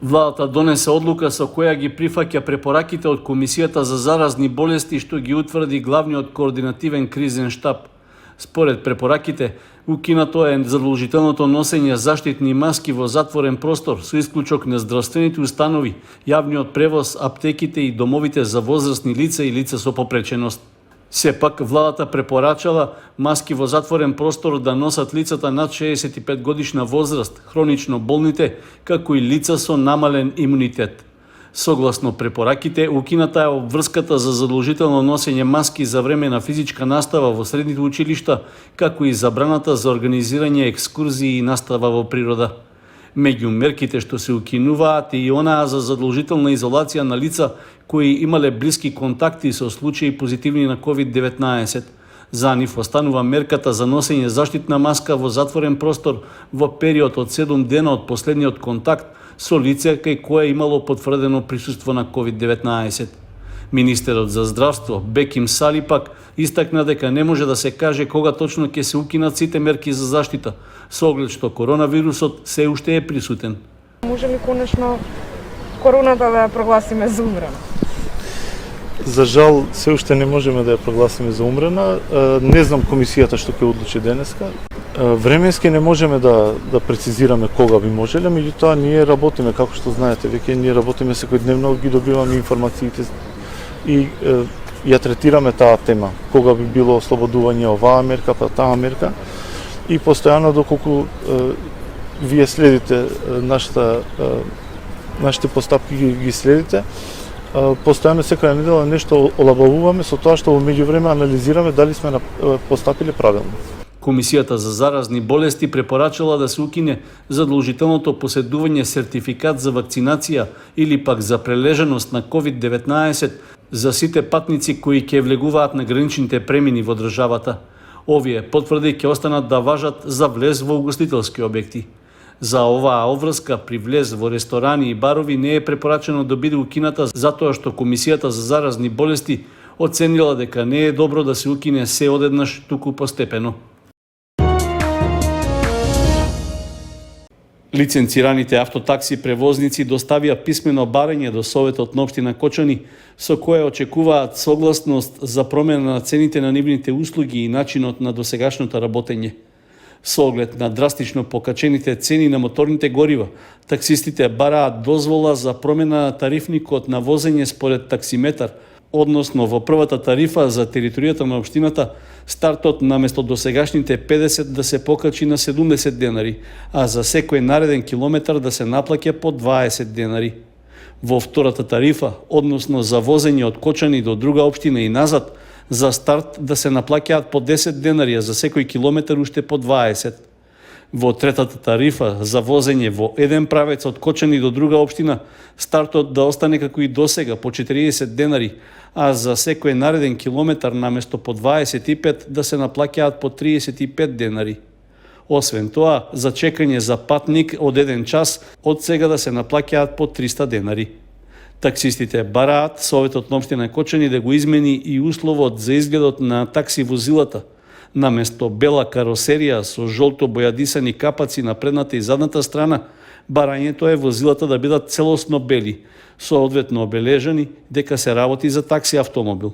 Владата донесе одлука со која ги прифаќа препораките од Комисијата за заразни болести што ги утврди главниот координативен кризен штаб. Според препораките, укинато е задолжителното носење заштитни маски во затворен простор со исклучок на здравствените установи, јавниот превоз, аптеките и домовите за возрастни лица и лица со попреченост. Сепак, владата препорачала маски во затворен простор да носат лицата над 65 годишна возраст, хронично болните, како и лица со намален имунитет. Согласно препораките, укината е обврската за задолжително носење маски за време на физичка настава во средните училишта, како и забраната за организирање екскурзии и настава во природа. Меѓу мерките што се укинуваат и онаа за задолжителна изолација на лица кои имале блиски контакти со случаи позитивни на COVID-19. За нив останува мерката за носење заштитна маска во затворен простор во период од 7 дена од последниот контакт со лице кај кое имало потврдено присуство на COVID-19. Министерот за здравство Беким Сали пак истакна дека не може да се каже кога точно ќе се укинат сите мерки за заштита, со оглед што коронавирусот се уште е присутен. Може ли конечно короната да ја прогласиме за умрена? За жал, се уште не можеме да ја прогласиме за умрена. Не знам комисијата што ќе одлучи денеска. Временски не можеме да прецизираме кога би можеле, меѓутоа ние работиме, како што знаете, веќе ние работиме секојдневно, ги добиваме информациите и ја третираме таа тема, кога би било ослободување оваа мерка, па таа мерка, и постојано доколку вие следите нашите постапки ги следите, постојано секоја недела нешто олабавуваме со тоа што во меѓувреме анализираме дали сме постапиле правилно. Комисијата за заразни болести препорачала да се укине задолжителното поседување сертификат за вакцинација или пак за прележаност на COVID-19 за сите патници кои ќе влегуваат на граничните премини во државата. Овие потврди ќе останат да важат за влез во угостителски објекти. За оваа обврска при влез во ресторани и барови не е препорачено да биде укината затоа што Комисијата за заразни болести оценила дека не е добро да се укине се одеднаш, туку постепено. Лиценцираните автотакси превозници доставија писмено барање до Советот на општина Кочани, со кое очекуваат согласност за промена на цените на нивните услуги и начинот на досегашното работење. Со оглед на драстично покачените цени на моторните горива, таксистите бараат дозвола за промена на тарифникот на возење според таксиметар, односно во првата тарифа за територијата на општината, стартот наместо досегашните 50 да се покачи на 70 денари, а за секој нареден километар да се наплаќа по 20 денари. Во втората тарифа, односно за возење од Кочани до друга општина и назад, за старт да се наплаќаат по 10 денари, а за секој километар уште по 20. Во третата тарифа за возење во еден правец од Кочани до друга општина, стартот да остане како и досега по 40 денари, а за секој нареден километар наместо по 25 да се наплаќаат по 35 денари. Освен тоа, за чекање за патник од 1 час, од сега да се наплаќаат по 300 денари. Таксистите бараат Советот на општина Кочани да го измени и условот за изгледот на такси возилата. Наместо бела каросерија со жолто бојадисани капаци на предната и задната страна, барањето е возилата да бидат целосно бели, соодветно обележани дека се работи за такси автомобил.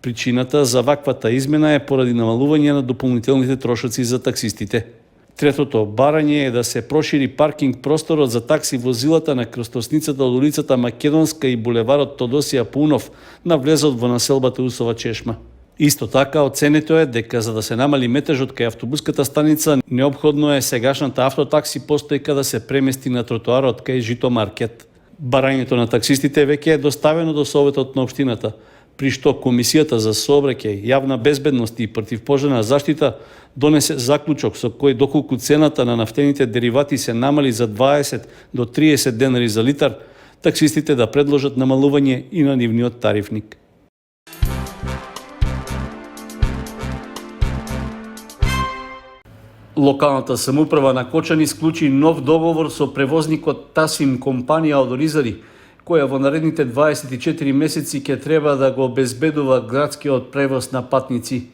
Причината за ваквата измена е поради намалување на дополнителните трошоци за таксистите. Третото барање е да се прошири паркинг просторот за такси возилата на крстосницата од улицата Македонска и булеварот Тодосија Пунов на влезот во населбата Усова Чешма. Исто така, оценето е дека за да се намали метежот кај автобуската станица, неопходно е сегашната автотакси постојка да се премести на тротоарот кај Жито маркет. Барањето на таксистите веќе е доставено до Советот на општината, при што Комисијата за сообраќај, јавна безбедност и противпожарна заштита донесе заклучок со кој доколку цената на нафтените деривати се намали за 20 до 30 денари за литар, таксистите да предложат намалување и на нивниот тарифник. Локалната самоуправа на Кочани склучи нов договор со превозникот Тасим компанија од Оризари, која во наредните 24 месеци ќе треба да го обезбедува градскиот превоз на патници.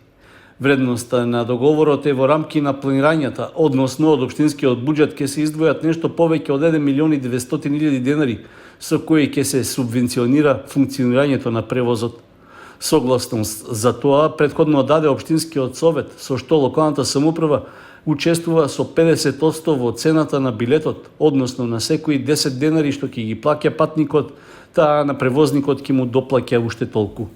Вредноста на договорот е во рамки на планирањата, односно од општинскиот буџет ќе се издвојат нешто повеќе од 1.200.000 денари, со кои ќе се субвенционира функционирањето на превозот. Согласност за тоа претходно даде општинскиот совет, со што локалната самоуправа учествува со 50% во цената на билетот, односно на секои 10 денари што ќе ги плаќа патникот, таа на превозникот ќе му доплаќа уште толку.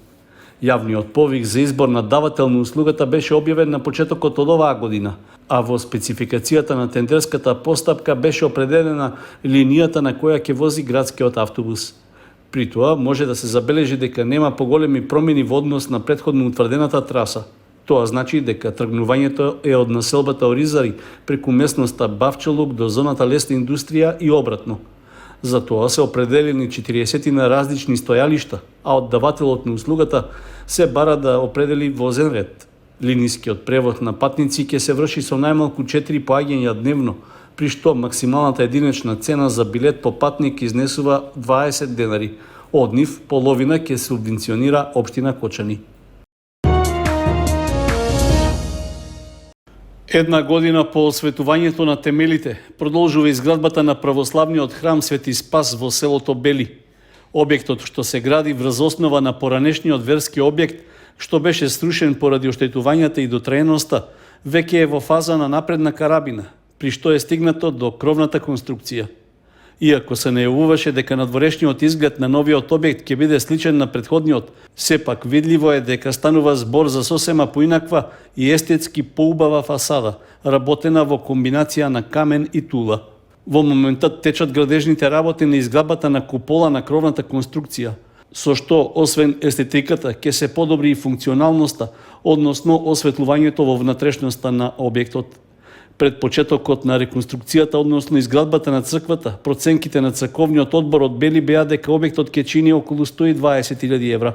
Јавниот повик за избор на давател на услугата беше објавен на почетокот од оваа година, а во спецификацијата на тендерската постапка беше определена линијата на која ќе вози градскиот автобус. При тоа може да се забележи дека нема поголеми промени во однос на претходно утврдената траса. Тоа значи дека тргнувањето е од населбата Оризари преку местноста Бавчалук до зоната лесна индустрија и обратно. За тоа се определени 40 на различни стојалишта, а од давателот на услугата се бара да определи возен ред. Линискиот превоз на патници ќе се врши со најмалку 4 поаѓања дневно, при што максималната единична цена за билет по патник изнесува 20 денари. Од нив половина ќе субвенционира општина Кочани. Една година по осветувањето на темелите продолжува изградбата на православниот храм Свети Спас во селото Бели. Објектот што се гради врз основа на поранешниот верски објект, што беше срушен поради оштетувањата и дотраеноста, веќе е во фаза на напредна карабина, при што е стигнато до кровната конструкција. Иако се најавуваше дека надворешниот изглед на новиот објект ќе биде сличен на претходниот, сепак видливо е дека станува збор за сосема поинаква и естетски поубава фасада, работена во комбинација на камен и тула. Во моментот течат градежните работи на изградбата на купола на кровната конструкција, со што, освен естетиката, ќе се подобри и функционалноста, односно осветлувањето во внатрешноста на објектот. Пред почетокот на реконструкцијата, односно изградбата на црквата, проценките на црковниот одбор од Бели беа дека објектот ќе чини околу 120.000 евра.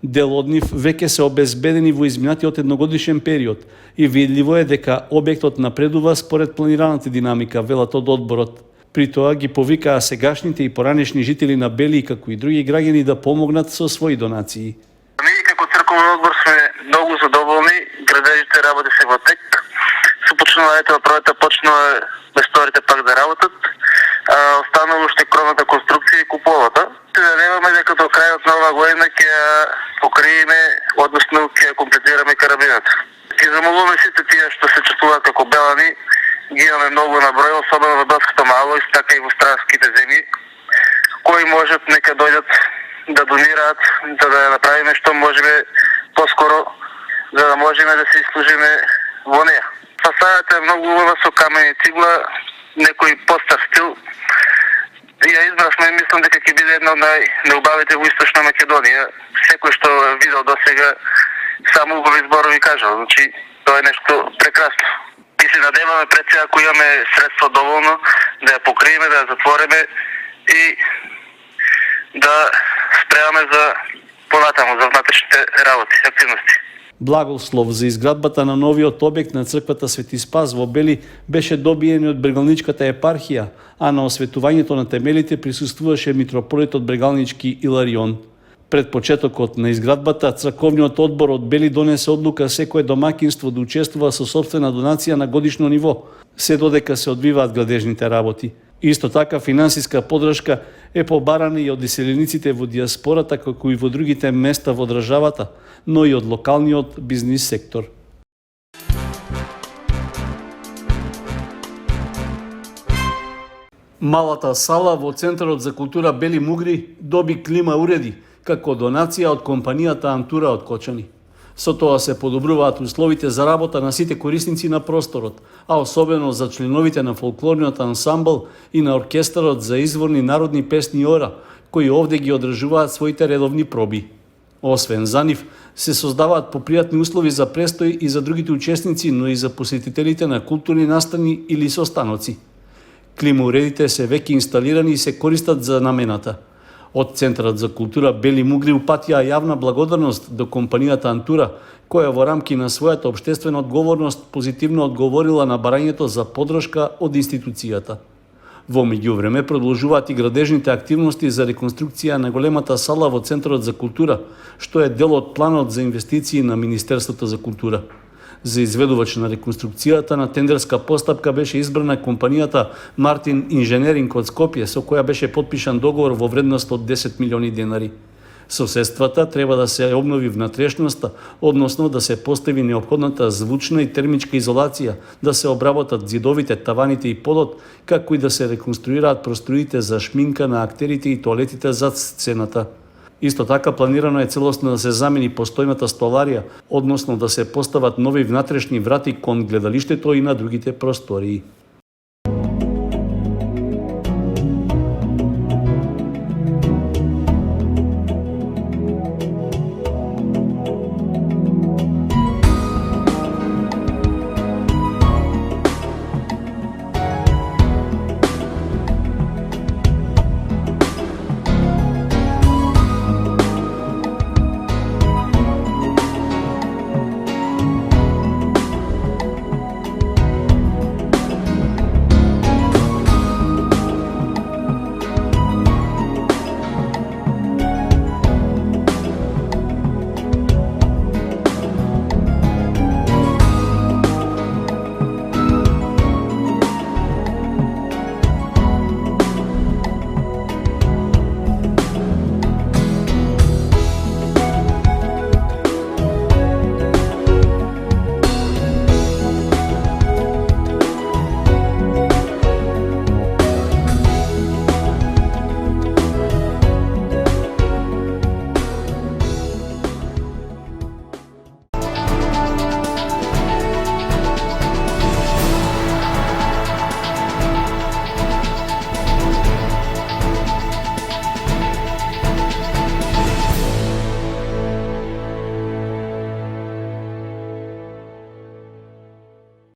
Дел од нив веќе се обезбедени во изминатиот едногодишен период и видливо е дека објектот напредува според планираната динамика, велат од одборот. При тоа ги повикаа сегашните и поранешни жители на Бели, како и други граѓани, да помогнат со своји донации. Ние како црковен одбор сме многу задоволни, градежите работи се во тек. Со почнувањето на проекта почнува месторите пак да работат, останало уште кровната конструкција и куполата. Се надеваме дека до крајот на оваа година ќе покриеме, односно ќе комплетираме карабината. Ги замолуваме сите тие што се чувствуваат како белани, ги имаме многу на број, особено во Белското мало и така и во странските земји, кои можат нека дојдат да донираат, за да направиме што можеме поскоро, за да можеме да се изслужиме во неја. Фасадата е многу убава со камен и цигла, некој постар стил. Ја избравме, мислам дека ќе биде една од најубавите во Источна Македонија. Секој што видел досега само убави зборови кажал. Значи, тоа е нешто прекрасно. И се надеваме пред сега, ако имаме средства доволно, да ја покриеме, да ја затвориме и да спремаме за понатаму, за внатрешните работи, активности. Благослов за изградбата на новиот објект на црквата Свети Спас во Бели беше добиен од Брегалничката епархија, а на осветувањето на темелите присуствуваше митрополитот Брегалнички Иларион. Пред почетокот на изградбата, црковниот одбор од Бели донесе одлука секое домаќинство да учествува со сопствена донација на годишно ниво, се додека се одвиваат градежните работи. Исто така, финансиска поддршка е побарана и од иселениците во диаспората, како и во другите места во државата, но и од локалниот бизнис сектор. Малата сала во Центарот за култура Бели Мугри доби клима уреди, како донација од компанијата Антура од Кочани. Со тоа се подобруваат условите за работа на сите корисници на просторот, а особено за членовите на фолклорниот ансамбл и на оркестарот за изворни народни песни ора, кои овде ги одржуваат своите редовни проби. Освен за нив, се создаваат попријатни услови за престој и за другите учесници, но и за посетителите на културни настани или состаноци. Климауредите се веќе инсталирани и се користат за намената. Од Центарот за култура Бели Мугри упатија јавна благодарност до компанијата Антура, која во рамки на својата општествена одговорност позитивно одговорила на барањето за поддршка од институцијата. Во меѓувреме продолжуваат и градежните активности за реконструкција на големата сала во Центарот за култура, што е дел од планот за инвестиции на Министерството за култура. За изведувач на реконструкцијата на тендерска постапка беше избрана компанијата Мартин Инженеринг од Скопје, со која беше подпишан договор во вредност од 10 милиони денари. Соседствата треба да се обнови внатрешноста, односно да се постави неопходната звучна и термичка изолација, да се обработат зидовите, таваните и подот, како и да се реконструираат просториите за шминка на актерите и тоалетите зад сцената. Исто така планирано е целосно да се замени постојната столарија, односно да се постават нови внатрешни врати кон гледалиштето и на другите простории.